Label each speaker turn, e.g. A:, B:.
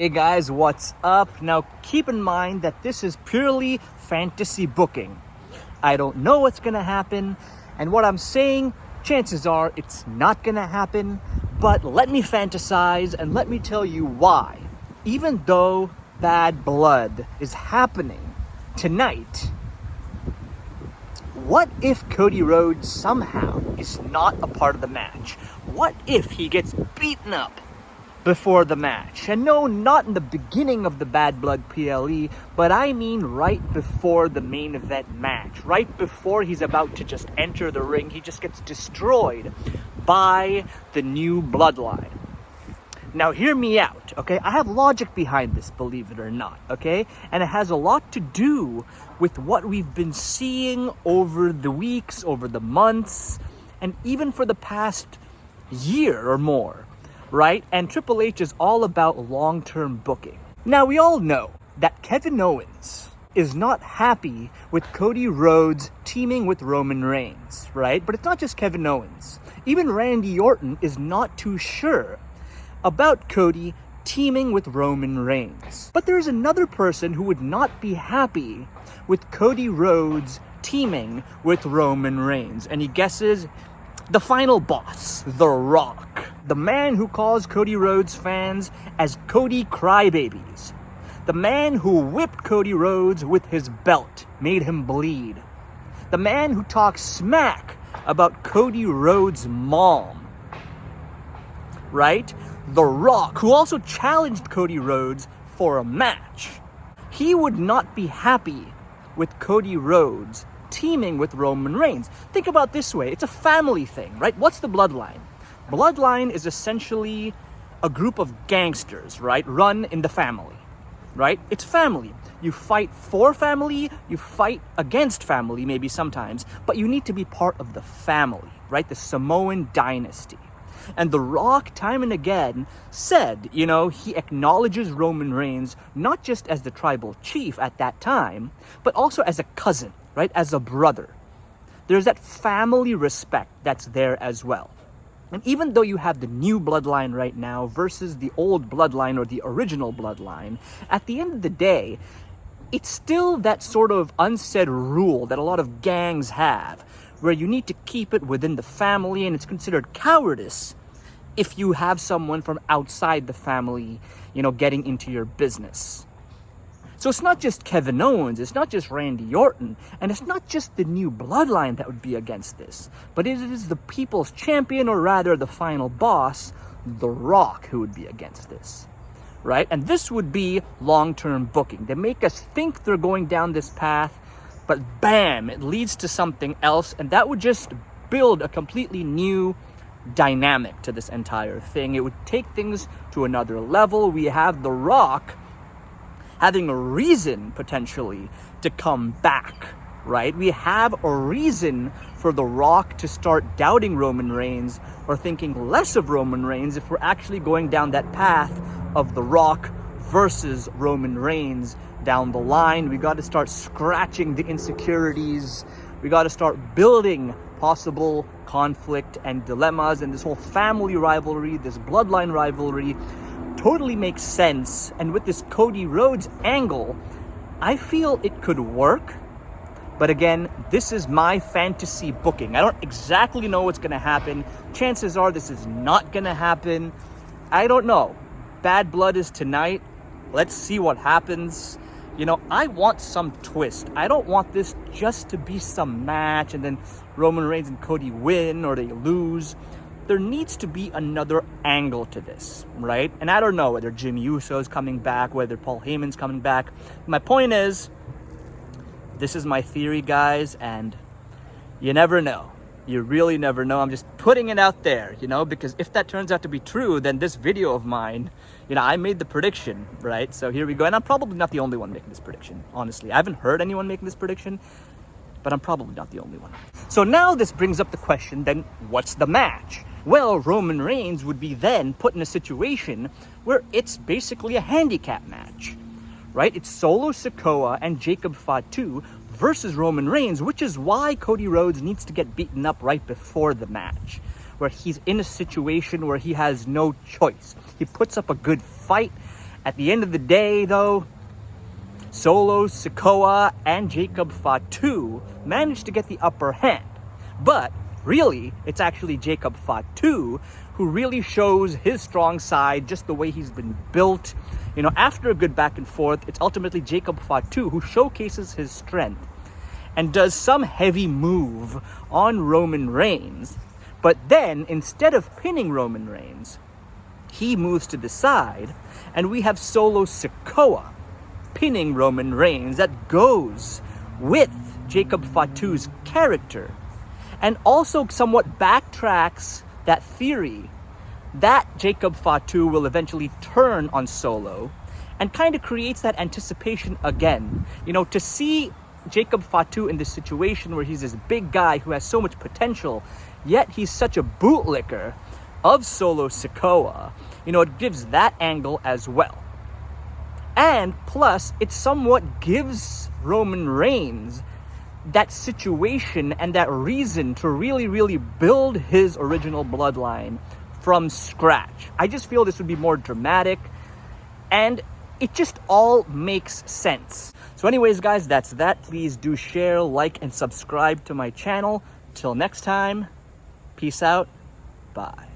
A: Hey guys, what's up? Now keep in mind that this is purely fantasy booking. I don't know what's gonna happen, and what I'm saying, chances are it's not gonna happen, but let me fantasize and let me tell you why. Even though Bad Blood is happening tonight, what if Cody Rhodes somehow is not a part of the match? What if he gets beaten up before the match? And no, not in the beginning of the Bad Blood PLE, but I mean right before the main event match. Right before he's about to just enter the ring, he just gets destroyed by the new bloodline. Now hear me out, okay? I have logic behind this, believe it or not, okay? And it has a lot to do with what we've been seeing over the weeks, over the months, and even for the past year or more. Right? And Triple H is all about long-term booking. Now, we all know that Kevin Owens is not happy with Cody Rhodes teaming with Roman Reigns, right? But it's not just Kevin Owens. Even Randy Orton is not too sure about Cody teaming with Roman Reigns. But there's another person who would not be happy with Cody Rhodes teaming with Roman Reigns. And he guesses the final boss, The Rock. The man who calls Cody Rhodes fans as Cody Crybabies. The man who whipped Cody Rhodes with his belt, made him bleed. The man who talks smack about Cody Rhodes' mom. Right? The Rock, who also challenged Cody Rhodes for a match. He would not be happy with Cody Rhodes teaming with Roman Reigns. Think about it this way, it's a family thing, right? What's the bloodline? Bloodline is essentially a group of gangsters, right? Run in the family, right? It's family. You fight for family, you fight against family maybe sometimes, but you need to be part of the family, right? The Samoan dynasty. And The Rock, time and again, said, he acknowledges Roman Reigns not just as the tribal chief at that time, but also as a cousin, right? As a brother. There's that family respect that's there as well. And even though you have the new bloodline right now versus the old bloodline or the original bloodline, at the end of the day, it's still that sort of unsaid rule that a lot of gangs have, where you need to keep it within the family, and it's considered cowardice if you have someone from outside the family, getting into your business. So it's not just Kevin Owens, it's not just Randy Orton, and it's not just the new bloodline that would be against this, but it is the people's champion, or rather the final boss, The Rock, who would be against this, right? And this would be long-term booking. They make us think they're going down this path, but bam, it leads to something else, and that would just build a completely new dynamic to this entire thing. It would take things to another level. We have The Rock having a reason, potentially, to come back, right? We have a reason for The Rock to start doubting Roman Reigns or thinking less of Roman Reigns if we're actually going down that path of The Rock versus Roman Reigns down the line. We got to start scratching the insecurities. We got to start building possible conflict and dilemmas, and this whole family rivalry, this bloodline rivalry totally makes sense. And with this Cody Rhodes angle, I feel it could work. But again, this is my fantasy booking. I don't exactly know what's going to happen. Chances are this is not going to happen. I don't know. Bad Blood is tonight. Let's see what happens. I want some twist. I don't want this just to be some match and then Roman Reigns and Cody win or they lose. There needs to be another angle to this, right? And I don't know whether Jimmy Uso's coming back, whether Paul Heyman's coming back. My point is, this is my theory, guys, and you never know. You really never know. I'm just putting it out there, because if that turns out to be true, then this video of mine, I made the prediction, right? So here we go. And I'm probably not the only one making this prediction, honestly. I haven't heard anyone making this prediction, but I'm probably not the only one. So now this brings up the question, then what's the match? Well, Roman Reigns would be then put in a situation where it's basically a handicap match, right? It's Solo Sikoa and Jacob Fatu versus Roman Reigns, which is why Cody Rhodes needs to get beaten up right before the match, where he's in a situation where he has no choice. He puts up a good fight, At the end of the day, though, Solo Sikoa and Jacob Fatu managed to get the upper hand. But really, it's actually Jacob Fatu who really shows his strong side, just the way he's been built. You know, after a good back and forth, it's ultimately Jacob Fatu who showcases his strength and does some heavy move on Roman Reigns. But then, instead of pinning Roman Reigns, he moves to the side, and we have Solo Sikoa pinning Roman Reigns. That goes with Jacob Fatu's character, and also somewhat backtracks that theory that Jacob Fatu will eventually turn on Solo, and kind of creates that anticipation again. You know, to see Jacob Fatu in this situation where he's this big guy who has so much potential, yet he's such a bootlicker of Solo Sikoa, you know, it gives that angle as well. And plus, it somewhat gives Roman Reigns that situation and that reason to really, really build his original bloodline from scratch. I just feel this would be more dramatic, and it just all makes sense. So anyways, guys, that's that. Please do share, like, and subscribe to my channel. Till next time, peace out. Bye.